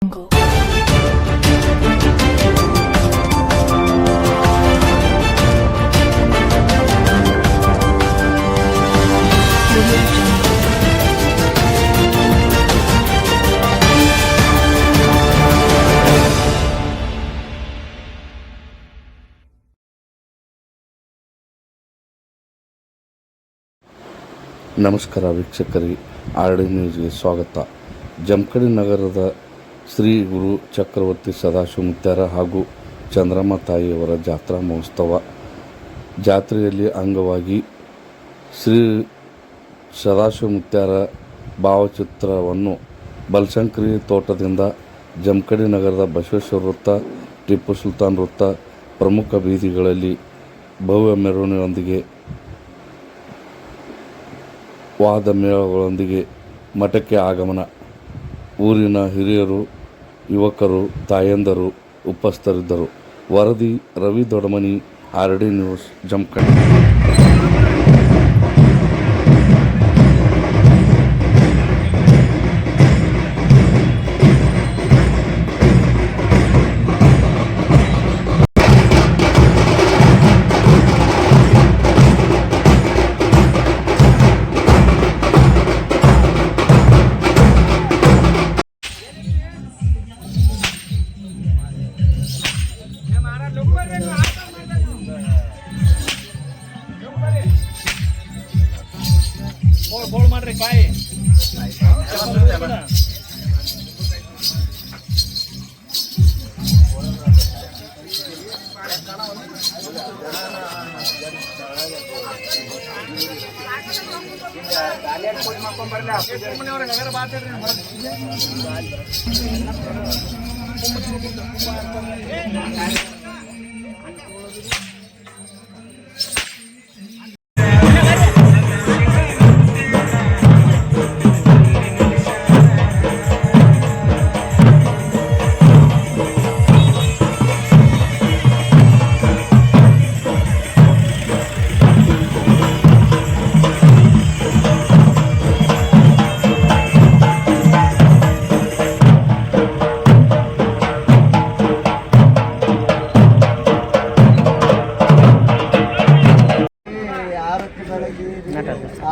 ನಮಸ್ಕಾರ ವೀಕ್ಷಕರಿಗೆ, RD ನ್ಯೂಸ್ಗೆ ಸ್ವಾಗತ. ಜಮಖಂಡಿ ನಗರದ ಶ್ರೀ ಗುರು ಚಕ್ರವರ್ತಿ ಸದಾಶಿವ ಮುತ್ಯಾರ ಹಾಗೂ ಚಂದ್ರಮ್ಮ ತಾಯಿಯವರ ಜಾತ್ರಾ ಮಹೋತ್ಸವ ಜಾತ್ರೆಯಲ್ಲಿ ಅಂಗವಾಗಿ ಶ್ರೀ ಸದಾಶಿವ ಮುತ್ಯಾರ ಭಾವಚಿತ್ರವನ್ನು ಬಲಶಂಕರಿ ತೋಟದಿಂದ ಜಮಖಂಡಿ ನಗರದ ಬಸವೇಶ್ವರ ವೃತ್ತ, ಟಿಪ್ಪು ಸುಲ್ತಾನ್ ವೃತ್ತ ಪ್ರಮುಖ ಬೀದಿಗಳಲ್ಲಿ ಭವ್ಯ ಮೆರವಣಿಗೆಯೊಂದಿಗೆ ವಾದ ಮೇಳಗಳೊಂದಿಗೆ ಮಠಕ್ಕೆ ಆಗಮನ. ಊರಿನ ಹಿರಿಯರು, ಯುವಕರು, ತಾಯಂದರು ಉಪಸ್ಥಿತರಿದ್ದರು. ವರದಿ ರವಿ ದೊಡಮನಿ, RD ನ್ಯೂಸ್, ಜಮಖಂಡಿ. ಬೋಳ್ ಮಾಡ್ರಿ ಕಾಯಿ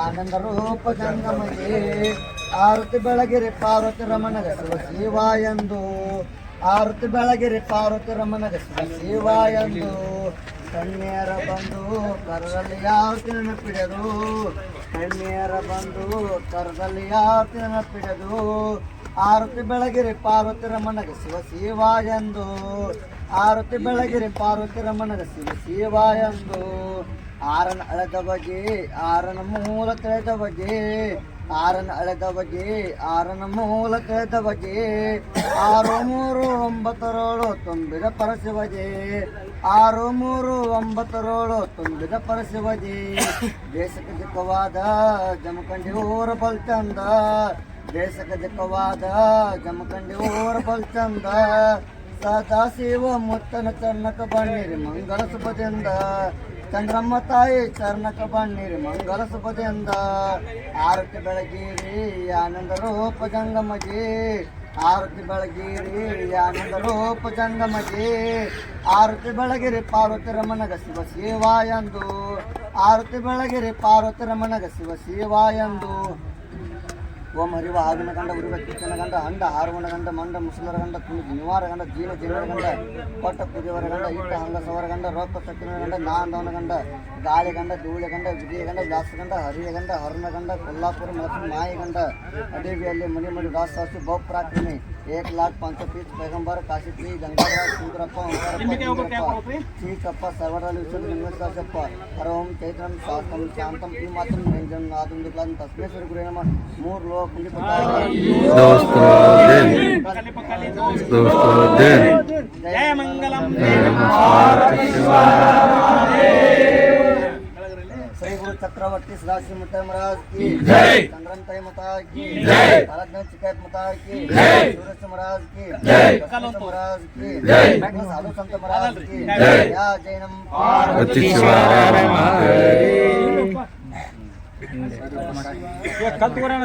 ಆನಂದ ರೂಪ ಜಂಗಮಗೆ ಆರತಿ ಬೆಳಗಿರಿ ಪಾರ್ವತಿ ರಮಣಗ ಶಿವ ಎಂದು ಆರತಿ ಬೆಳಗಿರಿ ಪಾರ್ವತಿ ರಮಣಗ ಶಿವ ಎಂದು ಕಣ್ಣಿಯರ ಬಂದು ಕರದಲ್ಲಿ ಯಾವತಿ ನೆನಪಿಡದು ಕಣ್ಣಿಯರ ಬಂದು ಕರದಲ್ಲಿ ಯಾವತಿ ನೆನಪಿಡದು ಆರತಿ ಬೆಳಗಿರಿ ಪಾರ್ವತಿ ರಮಣಗ ಶಿವ ಎಂದು ಆರತಿ ಬೆಳಗಿರಿ ಪಾರ್ವತಿ ರಮಣಗ ಶಿವ ಎಂದು ಆರನ ಅಳೆದ ಬಗೆ ಆರನ ಮೂಲ ತಿಳಿದ ಬಗೆ ಆರನ ಅಳೆದ ಬಗೆ ಆರನ ಮೂಲ ತಿಳಿದ ಬಗೆ 6 3 9 ತುಂಬಿದ ಪರಶಿವಜೆ 6 3 9 ತುಂಬಿದ ಪರಶಿವಜೆ ದೇಶಕ್ಕೆ ದಿಕ್ಕವಾದ ಜಮಖಂಡಿ ಊರ ಬಲ್ಚಂದ ದೇಶಕ್ಕೆ ದಿಕ್ಕವಾದ ಜಮಖಂಡಿ ಊರ ಬಲ್ಚಂದ ಸದಾಶಿವ ಮುತ್ತನ ಚನ್ನಕ ಬಣ್ಣಿರಿ ಮಂಗಳ ಶುಭದಿಂದ ಚಂದ್ರಮ್ಮ ತಾಯಿ ಚರಣಕ ಬಣ್ಣಿರಿ ಮಂಗಲ ಶುಭದಿಂದ ಆರತಿ ಬೆಳಗಿರಿ ಆನಂದ ರೂಪ ಜಂಗಮಗೆ ಆರತಿ ಬೆಳಗಿರಿ ಆನಂದ ರೂಪ ಜಂಗಮಗೆ ಆರತಿ ಬೆಳಗಿರಿ ಪಾರ್ವತಿ ರಮಣಗ ಶಿವ ಎಂದು ಆರತಿ ಬೆಳಗಿರಿ ಪಾರ್ವತಿ ರಮಣಗ ಶಿವ ಎಂದು ಓಂ ಹರಿವ ಆಗಿನ ಗಂಡ ಉರಿವ ಕಿಚ್ಚನ ಗಂಡ ಹಂಡ ಹಾರುವನ ಗಂಡ ಮಂಡ ಮುಸಲರ ಗಂಡ ತುಳು ನಿವಾರ ಗಂಡ ಜೀವ ಜೀವರ ಗಂಡ ಕೊಟ್ಟ ಕುದಿಯವರ ಗಂಡ ಇಟ್ಟ ಹಂಗಸವರ ಗಂಡ ರೋಪ ಸಕ್ಕಿನ ಗಂಡ ನಾಂದವನ ಗಂಡ ಗಾಳಿ ಗಂಡ ಧೂಳಿ ಗಂಡ ವಿಜಯ ಗಂಡ ವ್ಯಾಸ ಗಂಡ ಹರಿಯ ಗಂಡ ಹರುಣ ಗಂಡ ಕೊಲ್ಲಾಪುರ ಮಲಸಿನ ಮಾಯಿ ಗಂಡ ಅಡವಿಯಲ್ಲಿ ಮಣಿ ಮಣಿ ರಾಸಾಸು ಬಹುಪ್ರಾಕ್ರಮಿ 1,05,5 पैगंबर काशी श्री गंगाधर सुंदरप्ಪ चीकप्प सर्वराल विश्वलिंगेश्वरप्प हरोम चैत्रम शास्त्रम शांतम ई मात्रम व्यंजन नादम दिक्लान तस्मै श्री गुरु नमः मूर लोक कुंडी दोस्तों जय मंगलम श्री गुरु चक्रवर्ती सदाशिव मुत्यार महाराज की जय, चंद्रम ताई माता की जय, भारत चिकायत माता की जय, सूरज महाराज की जय, महाराज की जय, साधु संत महाराज की जय, या जैनम पार्वती शिवाय कल तुम्हारा